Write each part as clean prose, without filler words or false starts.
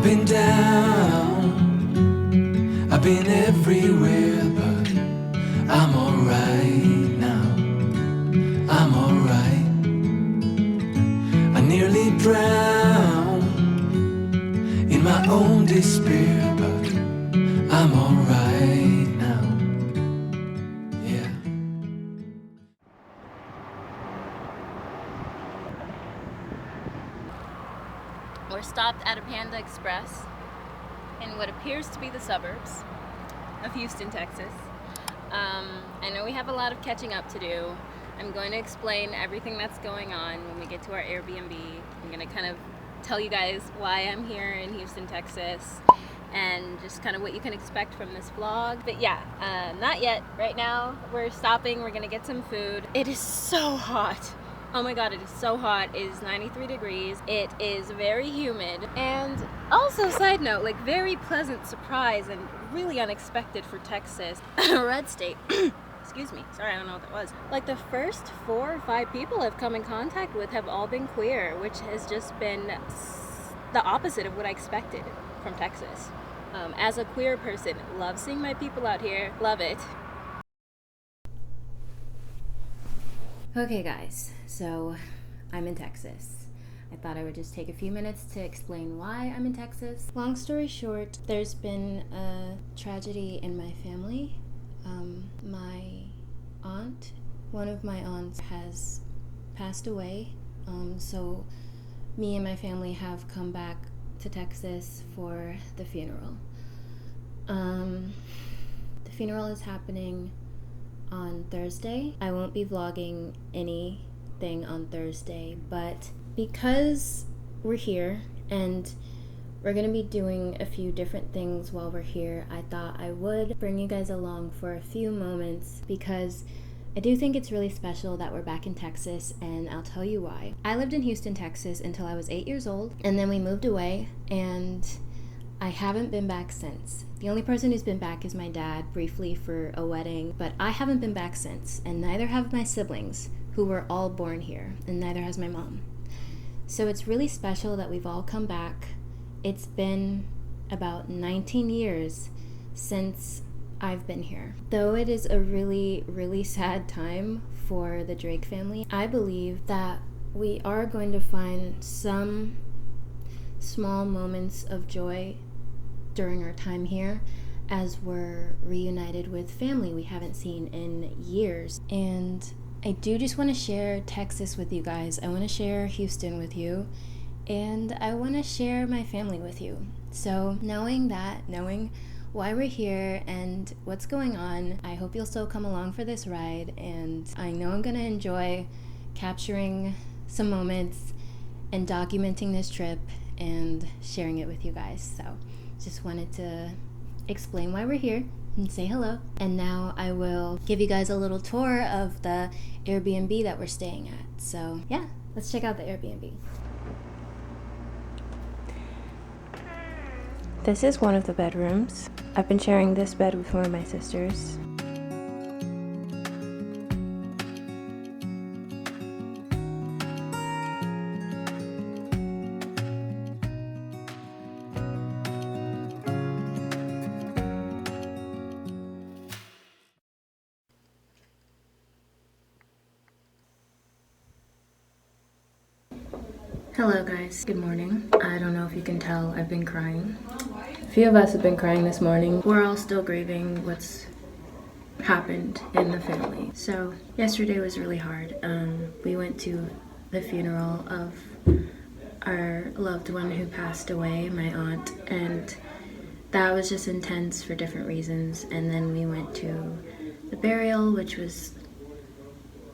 been down, I've been everywhere, but I'm alright now. I'm alright. I nearly drowned in my own despair, but I'm alright now. Yeah. We're stopped at a Panda Express in what appears to be the suburbs of Houston, Texas. I know we have a lot of catching up to do. I'm going to explain everything that's going on when we get to our Airbnb. I'm going to kind of tell you guys why I'm here in Houston, Texas, and just kind of what you can expect from this vlog. But yeah, not yet. Right now, we're stopping. We're going to get some food. It is so hot. Oh my god, it is so hot. It is 93 degrees. It is very humid. And also, side note, like very pleasant surprise and really unexpected for Texas. Red state. Excuse me. Sorry, I don't know what that was. Like the first 4 or 5 people I've come in contact with have all been queer, which has just been the opposite of what I expected from Texas. As a queer person, love seeing my people out here. Love it. Okay guys, so I'm in Texas. I thought I would just take a few minutes to explain why I'm in Texas. Long story short, there's been a tragedy in my family. My aunt, one of my aunts has passed away. So me and my family have come back to Texas for the funeral. The funeral is happening on Thursday. I won't be vlogging anything on Thursday, but because we're here and we're gonna be doing a few different things while we're here, I thought I would bring you guys along for a few moments because I do think it's really special that we're back in Texas, and I'll tell you why. I lived in Houston, Texas until I was 8 years old, and then we moved away, and I haven't been back since. The only person who's been back is my dad, briefly for a wedding, but I haven't been back since, and neither have my siblings, who were all born here, and neither has my mom. So it's really special that we've all come back. It's been about 19 years since I've been here. Though it is a really, really sad time for the Drake family, I believe that we are going to find some small moments of joy during our time here as we're reunited with family we haven't seen in years. And I do just want to share Texas with you guys. I want to share Houston with you, and I want to share my family with you. So knowing why we're here and what's going on, I hope you'll still come along for this ride, and I know I'm gonna enjoy capturing some moments and documenting this trip and sharing it with you guys. So just wanted to explain why we're here and say hello. And now I will give you guys a little tour of the Airbnb that we're staying at. So yeah, let's check out the Airbnb. This is one of the bedrooms. I've been sharing this bed with one of my sisters. Hello guys, good morning. I don't know if you can tell, I've been crying. A few of us have been crying this morning. We're all still grieving what's happened in the family. So yesterday was really hard. We went to the funeral of our loved one who passed away, my aunt, and that was just intense for different reasons. And then we went to the burial, which was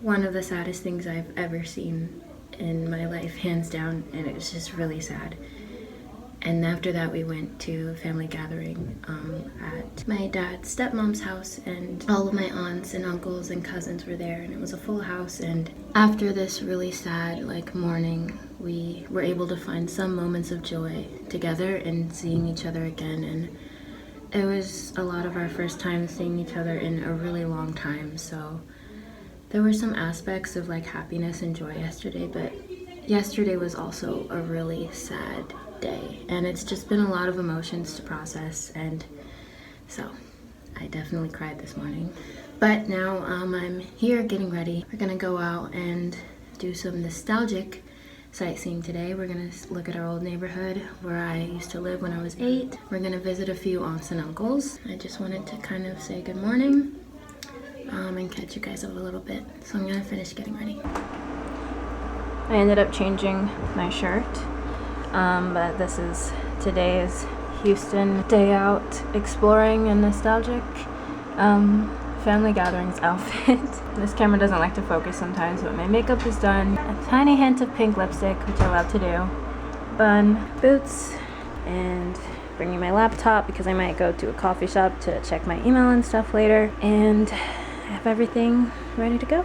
one of the saddest things I've ever seen in my life, hands down, and it was just really sad. And after that we went to a family gathering at my dad's stepmom's house, and all of my aunts and uncles and cousins were there, and it was a full house. And after this really sad morning, we were able to find some moments of joy together and seeing each other again. And it was a lot of our first time seeing each other in a really long time, so there were some aspects of happiness and joy yesterday, but yesterday was also a really sad day, and it's just been a lot of emotions to process, and so I definitely cried this morning. But now I'm here getting ready. We're gonna go out and do some nostalgic sightseeing today. We're gonna look at our old neighborhood where I used to live when I was 8. We're gonna visit a few aunts and uncles. I just wanted to kind of say good morning and catch you guys up a little bit. So I'm gonna finish getting ready. I ended up changing my shirt, but this is today's Houston day out exploring and nostalgic family gatherings outfit. This camera doesn't like to focus sometimes, but my makeup is done. A tiny hint of pink lipstick, which I love to do. Bun, boots, and bringing my laptop because I might go to a coffee shop to check my email and stuff later. And I have everything ready to go.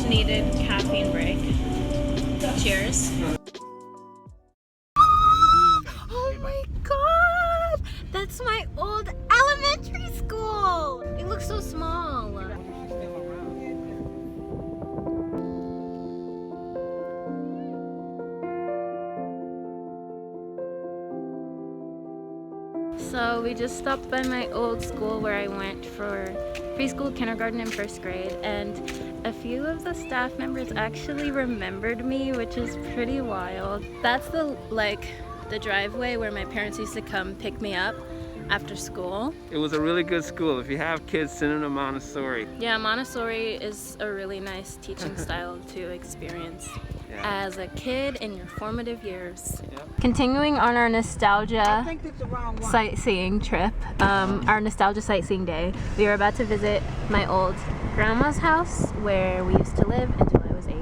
Needed caffeine break. Cheers. Oh my god! That's my old elementary school! It looks so small. So we just stopped by my old school where I went for preschool, kindergarten, and first grade, and a few of the staff members actually remembered me, which is pretty wild. That's the driveway where my parents used to come pick me up after school. It was a really good school. If you have kids, send them to Montessori. Yeah, Montessori is a really nice teaching style to experience as a kid in your formative years. Yep. Continuing on our nostalgia sightseeing trip, our nostalgia sightseeing day, we were about to visit my old grandma's house where we used to live until I was 8.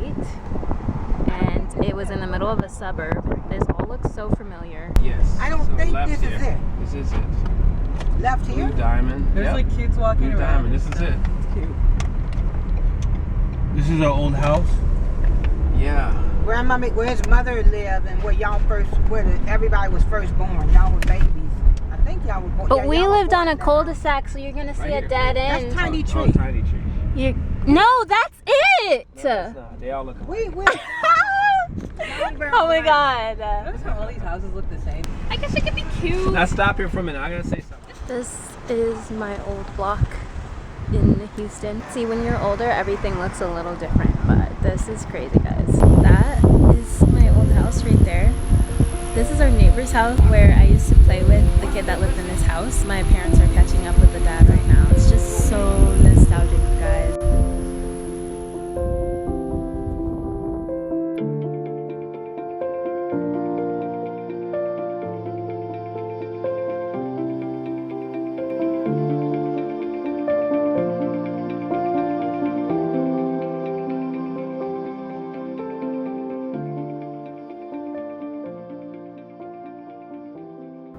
And it was in the middle of a suburb. This all looks so familiar. Yes. I don't think this is it. This is it. Left here? Blue diamond. There's like kids walking Blue around. diamond. This is it. It's cute. This is our old house? Yeah. Where's mother lived and where everybody was first born. Y'all were babies. I think y'all were born. But we lived on a cul-de-sac, so you're gonna see a dead end. That's Tiny Tree. Oh, Tiny Tree. No, that's it! No, it's not. They all look alike. Oh my god. Notice how all these houses look the same. I guess it could be cute. Now stop here for a minute. I gotta say something. This is my old block in Houston. See, when you're older, everything looks a little different, but this is crazy, guys. That is my old house right there. This is our neighbor's house where I used to play with the kid that lived in this house. My parents are catching up with the dad right now. It's just so nostalgic, guys.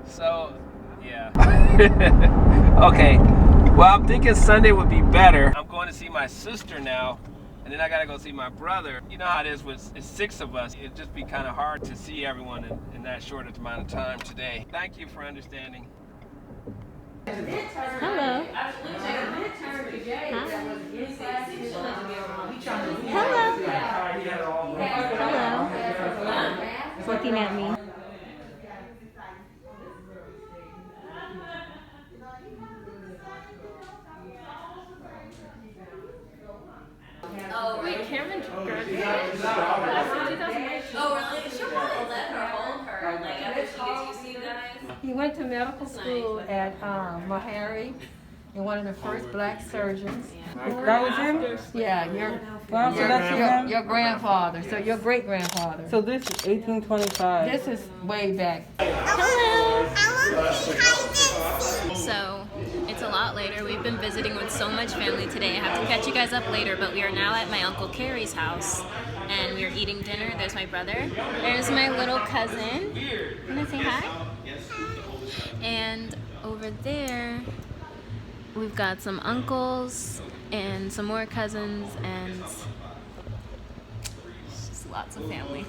So, yeah. Okay. Well, I'm thinking Sunday would be better. I'm going to see my sister now, and then I gotta go see my brother. You know how it is with it's 6 of us. It'd just be kind of hard to see everyone in that short amount of time today. Thank you for understanding. Hello. Hello. He's looking at me. Oh, wait, Cameron graduated? Oh, really? She'll probably let her hold her, like, after she gets used to you guys. He went to medical school at Meharry, and one of the first black surgeons. That was him? Yeah, your grandfather, so your great-grandfather. So this is 1825. This is way back. So, it's a lot later. We've been visiting with so much family today. I have to catch you guys up later, but we are now at my Uncle Carrie's house, and we are eating dinner. There's my brother. There's my little cousin. Wanna say hi? And over there we've got some uncles and some more cousins and just lots of family.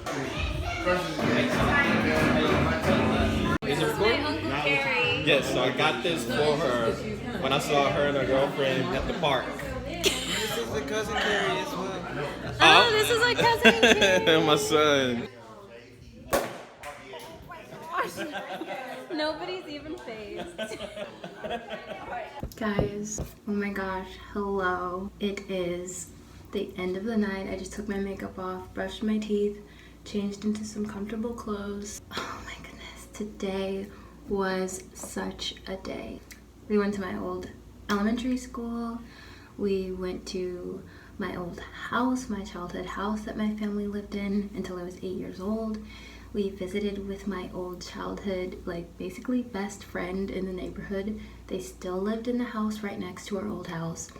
This is my Uncle Carrie. Yes, so I got this for her when I saw her and her girlfriend at the park. This is the cousin Carrie as well. Oh, this is our cousin Carrie. My son. Nobody's even phased. Guys, oh my gosh, hello. It is the end of the night. I just took my makeup off, brushed my teeth, changed into some comfortable clothes. Oh my goodness, today was such a day. We went to my old elementary school. We went to my old house, my childhood house that my family lived in until I was 8 years old. We visited with my old childhood, like basically best friend in the neighborhood. They still lived in the house right next to our old house.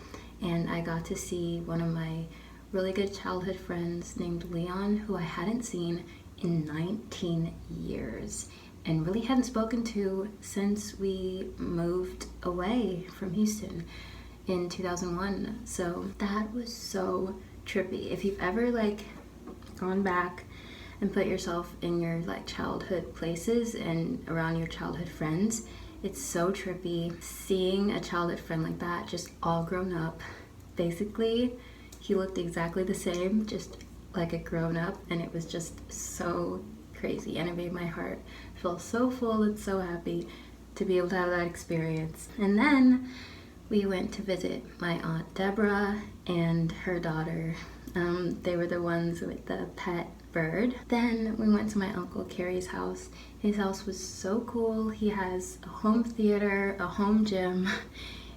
And I got to see one of my really good childhood friends named Leon, who I hadn't seen in 19 years and really hadn't spoken to since we moved away from Houston in 2001. So that was so trippy. If you've ever like gone back and put yourself in your like childhood places and around your childhood friends, it's so trippy seeing a childhood friend like that, just all grown up. Basically, he looked exactly the same, just like a grown up, and it was just so crazy, and it made my heart feel so full and so happy to be able to have that experience. And then we went to visit my Aunt Deborah and her daughter. They were the ones with the pet bird. Then we went to my Uncle Carrie's house. His house was so cool. He has a home theater, a home gym,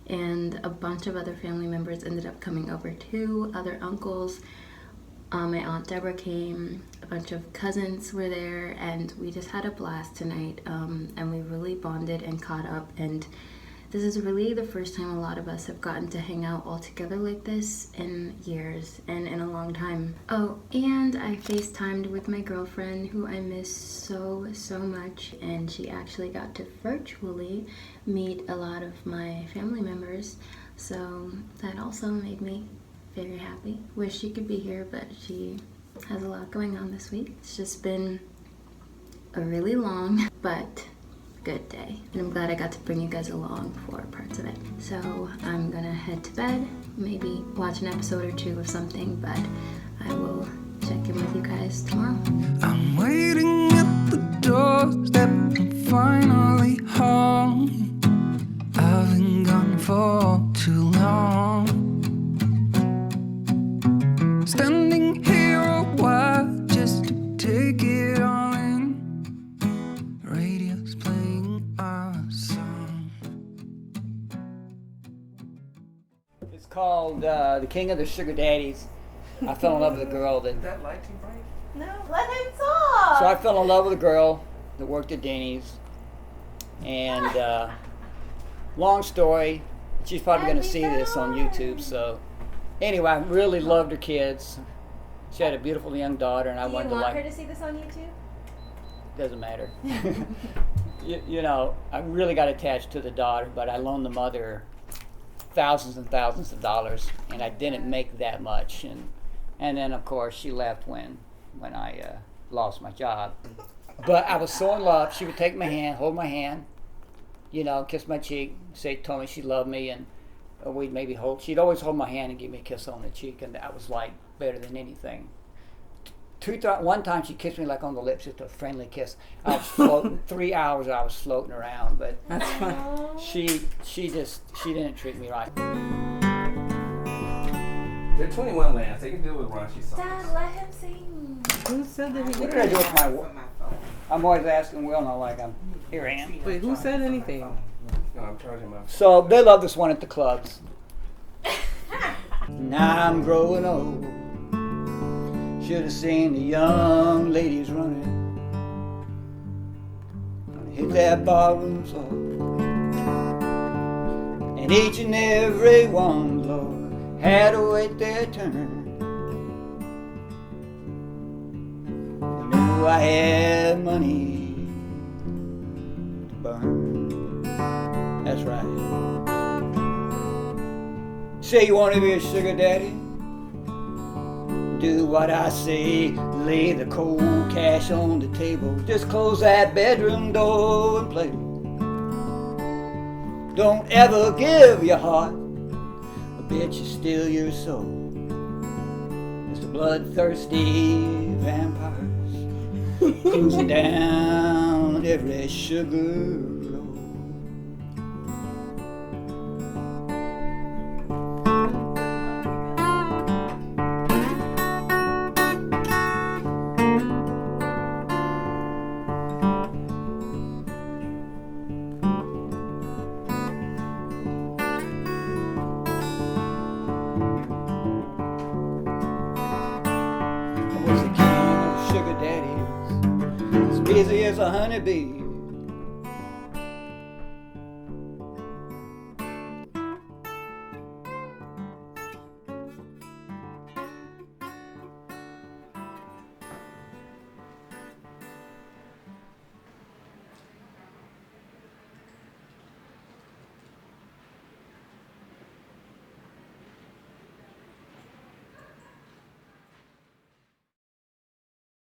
and a bunch of other family members ended up coming over too, other uncles. My Aunt Deborah came, a bunch of cousins were there, and we just had a blast tonight, and we really bonded and caught up, and this is really the first time a lot of us have gotten to hang out all together like this in years and in a long time. Oh, and I FaceTimed with my girlfriend who I miss so much, and she actually got to virtually meet a lot of my family members, so that also made me very happy. Wish she could be here, but she has a lot going on this week. It's just been a really long but good day, and I'm glad I got to bring you guys along for parts of it. So I'm gonna head to bed, maybe watch an episode or two of something, but I will check in with you guys tomorrow. I'm waiting at the doorstep, I'm finally home. I've been gone for too long, standing here a while just to take it all in. Radio's playing our song. It's called The King of the Sugar Daddies. I fell in love with a girl that... That light too bright? No, let him talk. So I fell in love with a girl that worked at Denny's. And long story, she's probably going to see this on YouTube. So anyway, I really loved her kids. She had a beautiful young daughter, and I wanted to her to see this on YouTube? Doesn't matter. you know, I really got attached to the daughter, but I loaned the mother thousands and thousands of dollars, and I didn't make that much. And then, of course, she left when I lost my job. But I was so in love. She would take my hand, hold my hand, you know, kiss my cheek, told me she loved me, and we'd maybe she'd always hold my hand and give me a kiss on the cheek, and that was like better than anything. One time she kissed me like on the lips, just a friendly kiss. I was floating 3 hours. I was floating around, but That's fun. she didn't treat me right. They're 21, Lance. They can deal with raunchy songs. Dad, let him sing. Who said that he What did I do with my? I'm always asking Will, and I'm like, here I am. Wait, who said anything? No, I'm charging my. So they love this one at the clubs. Now I'm growing old. Should have seen the young ladies running. Hit that barroom floor. And each and every one, Lord, had to wait their turn. They knew I had money to burn. That's right. say you want to be a sugar daddy? Do what I say, lay the cold cash on the table. Just close that bedroom door and play. Don't ever give your heart, a bitch is still your soul. It's the bloodthirsty vampires cruising down every sugar road. Was a king of sugar daddies, as busy as a honeybee.